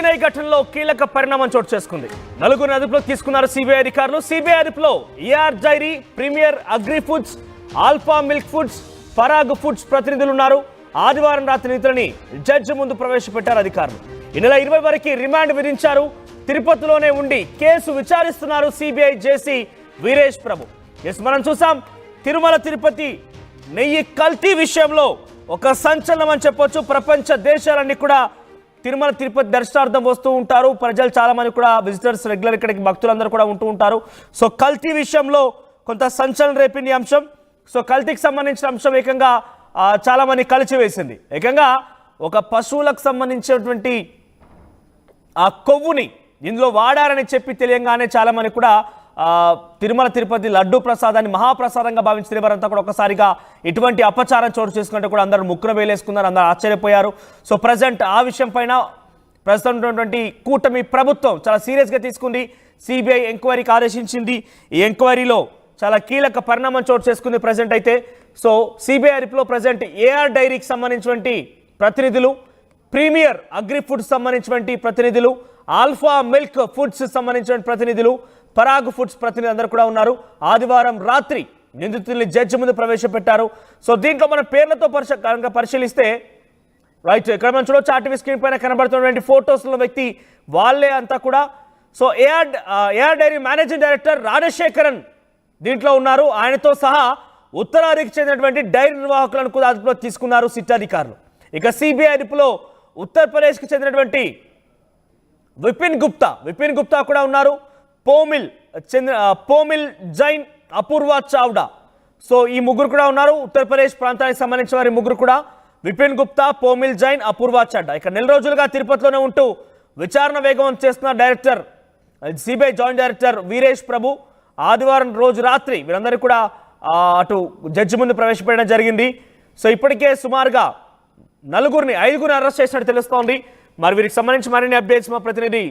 నెయ్యి ఘటనలో కీలక పరిణామం చోటు చేసుకుంది. నలుగురిని అదుపులోకి తీసుకున్నారు సిబిఐ అధికారులు. సిబిఐ అదుపులో AR Dairy, Premier Agri Foods, Alpha Milk Foods, Parag Foods ప్రతినిధులు ఉన్నారు. ఆదివారం రాత్రి నిధులని జడ్జి ముందు ప్రవేశపెట్టారు అధికారులు. ఈ నెల 20 వరకు రిమాండ్ విధించారు. తిరుపతిలోనే ఉండి కేసు విచారిస్తున్నారు సిబిఐ జేసీ వీరేష్ ప్రభు. మనం చూసాం, తిరుమల తిరుపతి నెయ్యి కల్తీ విషయంలో ఒక సంచలనం అని చెప్పొచ్చు. ప్రపంచ దేశాలన్నీ కూడా తిరుమల తిరుపతి దర్శనార్థం వస్తూ ఉంటారు. ప్రజలు చాలా మంది కూడా విజిటర్స్ రెగ్యులర్ ఇక్కడికి భక్తులందరూ కూడా ఉంటూ ఉంటారు. సో కల్తీ విషయంలో కొంత సంచలనం రేపింది అంశం. సో కల్తీకి సంబంధించిన అంశం ఏకంగా చాలా మంది కలిచివేసింది. ఏకంగా ఒక పశువులకు సంబంధించినటువంటి ఆ కొవ్వుని ఇందులో వాడారని చెప్పి తెలియంగానే చాలా మంది కూడా తిరుమల తిరుపతి లడ్డూ ప్రసాదాన్ని మహాప్రసాదంగా భావించిన వారంతా కూడా ఒకసారిగా ఇటువంటి అపచారం చోటు చేసుకుంటే కూడా అందరూ ముక్కున వేలేసుకున్నారు, అందరూ ఆశ్చర్యపోయారు. సో ప్రజెంట్ ఆ విషయం పైన ప్రస్తుతం ఉన్నటువంటి కూటమి ప్రభుత్వం చాలా సీరియస్గా తీసుకుంది. సిబిఐ ఎంక్వైరీకి ఆదేశించింది. ఈ ఎంక్వైరీలో చాలా కీలక పరిణామం చోటు చేసుకుంది ప్రజెంట్ అయితే. సో సిబిఐ అదుపులో ప్రజెంట్ ఏఆర్ డైరీకి సంబంధించినటువంటి ప్రతినిధులు, ప్రీమియర్ అగ్రి ఫుడ్స్ సంబంధించినటువంటి ప్రతినిధులు, ఆల్ఫా మిల్క్ ఫుడ్స్ సంబంధించిన ప్రతినిధులు, పరాగ్ ఫుడ్స్ ప్రతినిధులు అందరూ కూడా ఉన్నారు. ఆదివారం రాత్రి నిందితుల్ని జడ్జి ముందు ప్రవేశపెట్టారు. సో దీంట్లో మన పేర్లతో పరిశీలిస్తే రైట్ ఇక్కడ మనం చూడవచ్చు, ఆర్టీవీ స్క్రీన్ పైన కనబడుతున్నటువంటి ఫోటోస్లో వ్యక్తి వాళ్ళే అంతా కూడా. So AR Dairy managing director Rajasekharan దీంట్లో ఉన్నారు. ఆయనతో సహా ఉత్తరాదికి చెందినటువంటి డైరీ నిర్వాహకులను కూడా అదుపులో తీసుకున్నారు సిట్ అధికారులు. ఇక సిబిఐ అదుపులో ఉత్తరప్రదేశ్కి చెందినటువంటి విపిన్ గుప్తా కూడా ఉన్నారు. పోమిల్ జైన్, అపూర్వ చావ్డా. సో ఈ ముగ్గురు కూడా ఉన్నారు. ఉత్తరప్రదేశ్ ప్రాంతానికి సంబంధించిన వారి ముగ్గురు కూడా విపిన్ గుప్తా, పోమిల్ జైన్, అపూర్వ చావ్డా. ఇక నెల రోజులుగా తిరుపతిలోనే ఉంటూ విచారణ వేగవంతం చేస్తున్న director CBI joint director Veeresh Prabhu ఆదివారం రోజు రాత్రి వీరందరూ కూడా అటు జడ్జి ముందు ప్రవేశపెట్టడం జరిగింది. సో ఇప్పటికే సుమారుగా 5గురిని అరెస్ట్ చేసినట్టు తెలుస్తోంది. మరి వీరికి సంబంధించి మరిన్ని అప్డేట్స్ మా ప్రతినిధి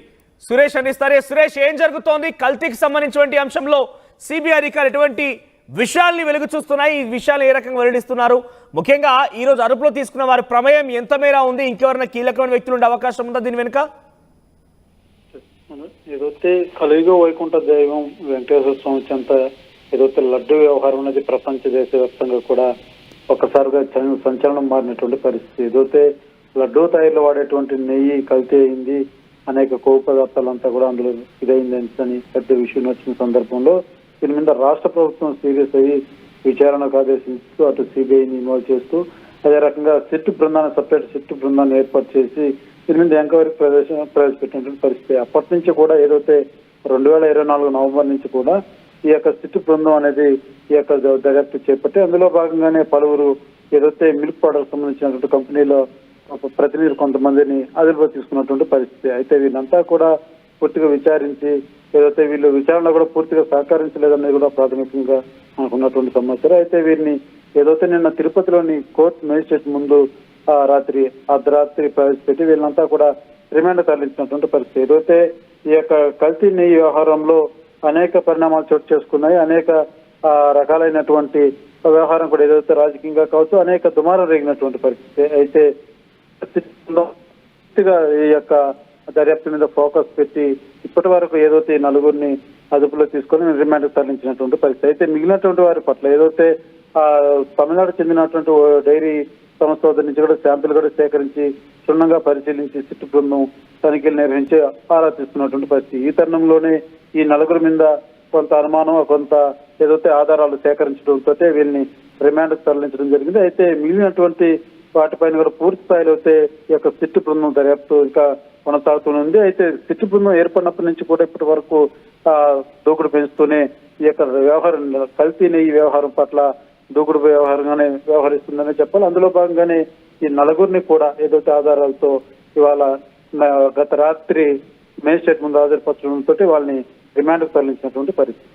సురేష్ అందిస్తారు. సురేష్, ఏం జరుగుతోంది? కల్తీకి సంబంధించినటువంటి అంశంలో సిబిఐ అధికారులు ఎటువంటి విషయాల్ని వెలుగు చూస్తున్నాయి? ఈ విషయాలు ఏ రకంగా వెల్లడిస్తున్నారు? ముఖ్యంగా ఈ రోజు అదుపులో తీసుకున్న వారి ప్రమేయం ఎంత మేర ఉంది? ఇంకెవరైనా కీలకమైన వ్యక్తులు ఉండే అవకాశం ఉందా దీని వెనుక? ఏదైతే కలియుగ వైకుంఠ దైవం వెంకటేశ్వర స్వామి చెంత ఏదైతే లడ్డు వ్యవహారం అనేది ప్రపంచ దేశవ్యాప్తంగా కూడా ఒక్కసారిగా సంచలనం మారినటువంటి పరిస్థితి. ఏదైతే లడ్డూ తయారీలో వాడేటువంటి నెయ్యి కల్తీ అయింది, అనేక కొవ్వు పదార్థాలంతా కూడా అందులో ఇదైందని పెద్ద విషయం వచ్చిన సందర్భంలో దీని మీద రాష్ట్ర ప్రభుత్వం సీరియస్ అయ్యి విచారణకు ఆదేశిస్తూ అటు సిబిఐని ఇన్వాల్వ్ చేస్తూ అదే రకంగా సపరేట్ సిట్ బృందాన్ని ఏర్పాటు చేసి దీని మీద ఎంక్వైరీ ప్రవేశపెట్టినటువంటి పరిస్థితి. అప్పటి నుంచి కూడా ఏదైతే 2024 నవంబర్ నుంచి కూడా ఈ యొక్క సిట్ బృందం అనేది ఈ యొక్క దర్యాప్తు చేపట్టి అందులో భాగంగానే పలువురు ఏదైతే మిల్క్ పౌడర్ సంబంధించినటువంటి కంపెనీలో ప్రతినిధులు కొంతమందిని అదుపులో తీసుకున్నటువంటి పరిస్థితి. అయితే వీళ్ళంతా కూడా పూర్తిగా విచారించి ఏదైతే వీళ్ళు విచారణ కూడా పూర్తిగా సహకరించలేదనేది కూడా ప్రాథమికంగా మనకున్నటువంటి సమాచారం. అయితే వీరిని ఏదైతే నిన్న తిరుపతిలోని కోర్టు మేజిస్ట్రేట్ ముందు అర్ధరాత్రి ప్రవేశపెట్టి వీళ్ళంతా కూడా రిమాండ్ తరలించినటువంటి పరిస్థితి. ఏదైతే ఈ యొక్క కల్తీ నెయ్యి వ్యవహారంలో అనేక పరిణామాలు చోటు చేసుకున్నాయి, అనేక రకాలైనటువంటి వ్యవహారం కూడా ఏదైతే రాజకీయంగా కావచ్చు అనేక దుమారం రేగినటువంటి పరిస్థితి. అయితే ఈ యొక్క దర్యాప్తు మీద ఫోకస్ పెట్టి ఇప్పటి వరకు ఏదైతే 4గురిని అదుపులో తీసుకొని రిమాండ్ తరలించినటువంటి పరిస్థితి. అయితే మిగిలినటువంటి వారి పట్ల ఏదైతే తమిళనాడు చెందినటువంటి డైరీ సంస్థ వద్ద నుంచి కూడా శాంపిల్ కూడా సేకరించి క్షుణ్ణంగా పరిశీలించి సిట్ బృందం తనిఖీలు నిర్వహించి ఆరా తీస్తున్నటువంటి పరిస్థితి. ఈ తరుణంలోనే ఈ 4గురి మీద కొంత అనుమానం, కొంత ఏదైతే ఆధారాలు సేకరించడంతో వీళ్ళని రిమాండ్ తరలించడం జరిగింది. అయితే మిగిలినటువంటి వాటిపైన కూడా పూర్తి స్థాయిలో అయితే ఈ యొక్క సిట్ బృందం దర్యాప్తు ఇంకా కొనసాగుతుంది. అయితే సిట్ బృందం ఏర్పడినప్పటి నుంచి కూడా ఇప్పటి వరకు దూకుడు పెంచుతూనే ఈ యొక్క వ్యవహారం కల్తీ నెయ్యి వ్యవహారం పట్ల దూకుడు వ్యవహారంగానే వ్యవహరిస్తుందనే చెప్పాలి. అందులో భాగంగానే ఈ 4గురిని కూడా ఏదైతే ఆధారాలతో ఇవాళ గత రాత్రి మేజిస్ట్రేట్ ముందు హాజరుపరచడంతో వాళ్ళని రిమాండ్కు తరలించినటువంటి పరిస్థితి.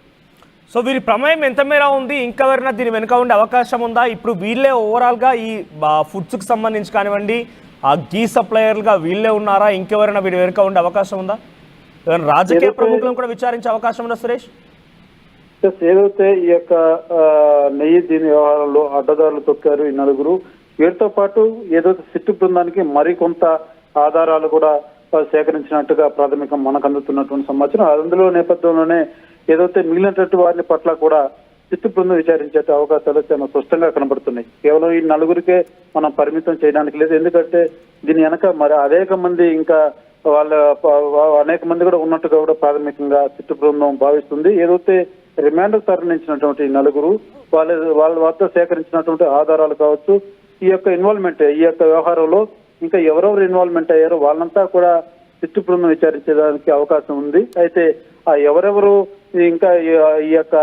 సో వీరి ప్రమేయం ఎంత మేర ఉంది? ఇంకెవరైనా దీని వెనుక ఉండే అవకాశం ఉందా? ఇప్పుడు వీళ్ళే ఓవరాల్గా ఈ ఫుడ్స్కి సంబంధించి కానివ్వండి ఆ గీ సప్లయర్లుగా వీళ్ళే ఉన్నారా? ఇంకెవరైనా వీడి వెనుక ఉండే అవకాశం ఉందా? రాజకీయ ప్రముఖులను కూడా విచారించే అవకాశం ఉందా సురేష్? ఏదైతే ఈ యొక్క నెయ్యి దీని వ్యవహారంలో అడ్డదారులు తొక్కారు ఈ 4గురు, వీరితో పాటు ఏదైతే సిట్టు బృందానికి మరికొంత ఆధారాలు కూడా వాళ్ళు సేకరించినట్టుగా ప్రాథమికం మనకు అందుతున్నటువంటి సమాచారం. అందులో నేపథ్యంలోనే ఏదైతే మిగిలినటువంటి వారిని పట్ల కూడా చిత్తు బృందం విచారించే అవకాశాలు చాలా స్పష్టంగా కనబడుతున్నాయి. కేవలం ఈ నలుగురికే మనం పరిమితం చేయడానికి లేదు. ఎందుకంటే దీని వెనక మరి అనేక మంది ఇంకా అనేక మంది కూడా ఉన్నట్టుగా కూడా ప్రాథమికంగా చిత్తు బృందం భావిస్తుంది. ఏదైతే రిమాండ్ తరలించినటువంటి నలుగురు వాళ్ళ వద్ద సేకరించినటువంటి ఆధారాలు కావచ్చు, ఈ యొక్క ఇన్వాల్వ్మెంట్ ఈ యొక్క వ్యవహారంలో ఇంకా ఎవరెవరు ఇన్వాల్వ్మెంట్ అయ్యారో వాళ్ళంతా కూడా చిత్తు బృందం విచారించడానికి అవకాశం ఉంది. అయితే ఆ ఎవరెవరు ఇంకా ఈ యొక్క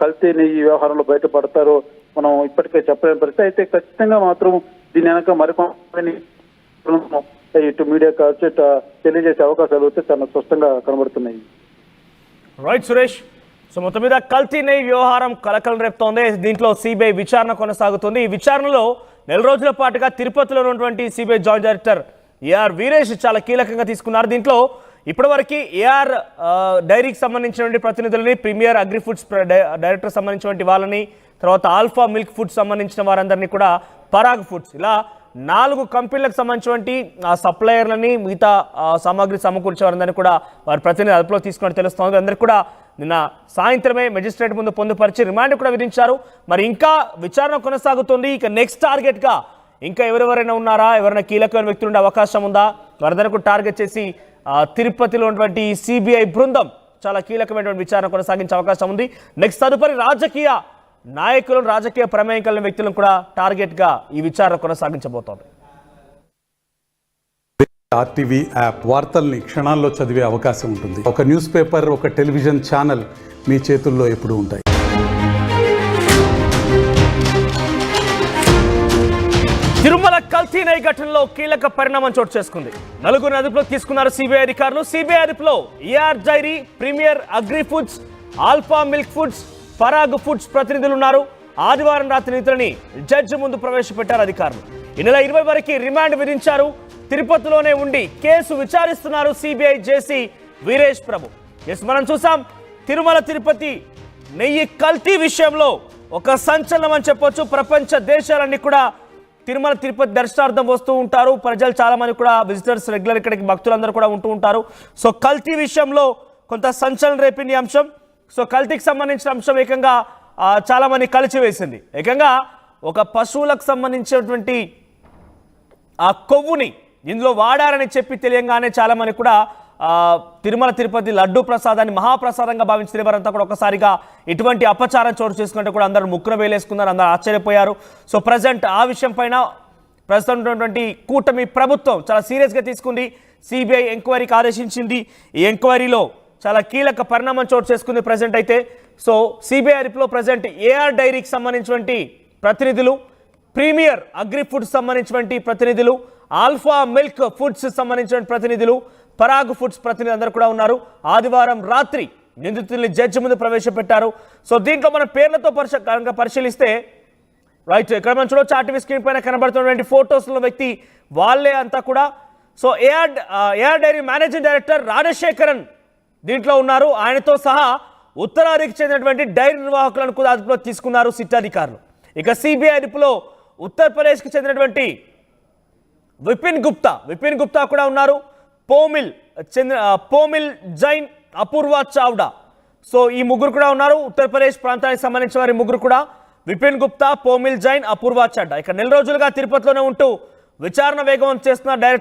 కల్తీ ఈ వ్యవహారంలో బయటపడతారో మనం ఇప్పటికే చెప్పలేని పరిస్థితి. అయితే ఖచ్చితంగా మాత్రం దీని వెనక మరికొన్ని ఇటు మీడియా కావచ్చు తెలియజేసే అవకాశాలు అయితే చాలా స్పష్టంగా కనబడుతున్నాయి. రైట్ సురేష్. సో మొత్తం మీద కల్తీ నెయ్యి వ్యవహారం కలకలం రేపుతోంది. దీంట్లో సిబిఐ విచారణ కొనసాగుతుంది. ఈ విచారణలో నెల రోజుల పాటుగా తిరుపతిలో ఉన్నటువంటి CBI joint director AR Veeresh చాలా కీలకంగా తీసుకున్నారు. దీంట్లో ఇప్పటివరకు ఏఆర్ డైరీకి సంబంధించినటువంటి ప్రతినిధులని, ప్రీమియర్ అగ్రి ఫుడ్స్ డైరెక్టర్ సంబంధించినటువంటి వాళ్ళని, తర్వాత ఆల్ఫా మిల్క్ ఫుడ్స్ సంబంధించిన వారందరినీ కూడా, పరాగ్ ఫుడ్స్, ఇలా 4 కంపెనీలకు సంబంధించినటువంటి సప్లయర్లని, మిగతా సామాగ్రి సమకూర్చే వారందరినీ కూడా వారి ప్రతినిధి అదుపులో తీసుకుని తెలుస్తోంది. అందరికీ కూడా నిన్న సాయంత్రమే మెజిస్ట్రేట్ ముందు పొందుపరిచి రిమాండ్ కూడా విధించారు. మరి ఇంకా విచారణ కొనసాగుతుంది. ఇక నెక్స్ట్ టార్గెట్గా ఇంకా ఎవరెవరైనా ఉన్నారా, ఎవరైనా కీలకమైన వ్యక్తులు ఉండే అవకాశం ఉందా, వారందరికీ టార్గెట్ చేసి తిరుపతిలో ఉన్నటువంటి సిబిఐ బృందం చాలా కీలకమైనటువంటి విచారణ కొనసాగించే అవకాశం ఉంది. నెక్స్ట్ తదుపరి రాజకీయ నాయకులను, రాజకీయ ప్రమేయం కలిగిన వ్యక్తులను కూడా టార్గెట్గా ఈ విచారణ కొనసాగించబోతోంది. ఆర్టీవీ యాప్ వార్తల్ని క్షణాల్లో చదివే అవకాశం ఉంటుంది. ఒక న్యూస్ పేపర్, ఒక టెలివిజన్ ఛానల్ మీ చేతుల్లో ఎప్పుడూ ఉంటాయి. తిరుమల కల్తీ నెయ్యి ఘటనలో కీలక పరిణామం చోటు చేసుకుంది. 4 అదుపులోకి తీసుకున్నారు సిబిఐ అధికారులు. సిబిఐ అదుపులో AR Dairy, Premier Agri Foods, Alpha Milk Foods, Parag Foods ప్రతినిధులు ఉన్నారు. ఆదివారం రాత్రి నిధులని జడ్జి ముందు ప్రవేశపెట్టారు అధికారులు. ఈ నెల 20 వరకు రిమాండ్ విధించారు. తిరుపతిలోనే ఉండి కేసు విచారిస్తున్నారు సిబిఐ జేసీ వీరేష్ ప్రభు. మనం చూసాం, తిరుమల తిరుపతి నెయ్యి కల్తీ విషయంలో ఒక సంచలనం అని చెప్పొచ్చు. ప్రపంచ దేశాలన్నీ కూడా తిరుమల తిరుపతి దర్శనార్థం వస్తూ ఉంటారు. ప్రజలు చాలా మంది కూడా విజిటర్స్ రెగ్యులర్ ఇక్కడికి భక్తులందరూ కూడా ఉంటూ ఉంటారు. సో కల్తీ విషయంలో కొంత సంచలనం రేపింది అంశం. సో కల్తీకి సంబంధించిన అంశం ఏకంగా చాలా మంది కలిచివేసింది. ఏకంగా ఒక పశువులకు సంబంధించినటువంటి ఆ కొవ్వుని ఇందులో వాడారని చెప్పి తెలియంగానే చాలా మంది కూడా తిరుమల తిరుపతి లడ్డూ ప్రసాదాన్ని మహాప్రసాదంగా భావించిన వారంతా కూడా ఒకసారిగా ఇటువంటి అపచారం చోటు చేసుకుంటే కూడా అందరూ ముక్కున వేలేసుకున్నారు, అందరూ ఆశ్చర్యపోయారు. సో ప్రజెంట్ ఆ విషయం పైన ప్రస్తుతం ఉన్నటువంటి కూటమి ప్రభుత్వం చాలా సీరియస్గా తీసుకుంది. సిబిఐ ఎంక్వైరీకి ఆదేశించింది. ఈ ఎంక్వైరీలో చాలా కీలక పరిణామం చోటు చేసుకుంది ప్రజెంట్ అయితే. సో సిబిఐ అదుపులో ప్రజెంట్ ఏఆర్ డైరీకి సంబంధించినటువంటి ప్రతినిధులు, ప్రీమియర్ అగ్రి ఫుడ్స్ సంబంధించినటువంటి ప్రతినిధులు, ఆల్ఫా మిల్క్ ఫుడ్స్ సంబంధించిన ప్రతినిధులు, పరాగ్ ఫుడ్స్ ప్రతినిధులు అందరూ కూడా ఉన్నారు. ఆదివారం రాత్రి నిందితుల్ని జడ్జి ముందు ప్రవేశపెట్టారు. సో దీంట్లో మన పేర్లతో పరిశీలిస్తే రైట్ ఇక్కడ మనం చూడవచ్చు, ఆర్టీవీ స్క్రీన్ పైన కనబడుతున్నటువంటి ఫోటోస్లో వ్యక్తి వాళ్ళే అంతా కూడా. So AR Dairy managing director Rajasekharan దీంట్లో ఉన్నారు. ఆయనతో సహా ఉత్తరాదికి చెందినటువంటి డైరీ నిర్వాహకులను కూడా అదుపులో తీసుకున్నారు సిట్ అధికారులు. ఇక సిబిఐ అదుపులో ఉత్తరప్రదేశ్కి చెందినటువంటి విపిన్ గుప్తా కూడా ఉన్నారు. పోమిల్ జైన్, అపూర్వ చావ్డా. సో ఈ ముగ్గురు కూడా ఉన్నారు. ఉత్తరప్రదేశ్ ప్రాంతానికి సంబంధించిన వారి ముగ్గురు కూడా, విపిన్ గుప్తా, పోమిల్ జైన్, అపూర్వ చావ్డా. ఇక నెల రోజులుగా తిరుపతిలోనే ఉంటూ విచారణ వేగవంతం చేస్తున్న డైరెక్టర్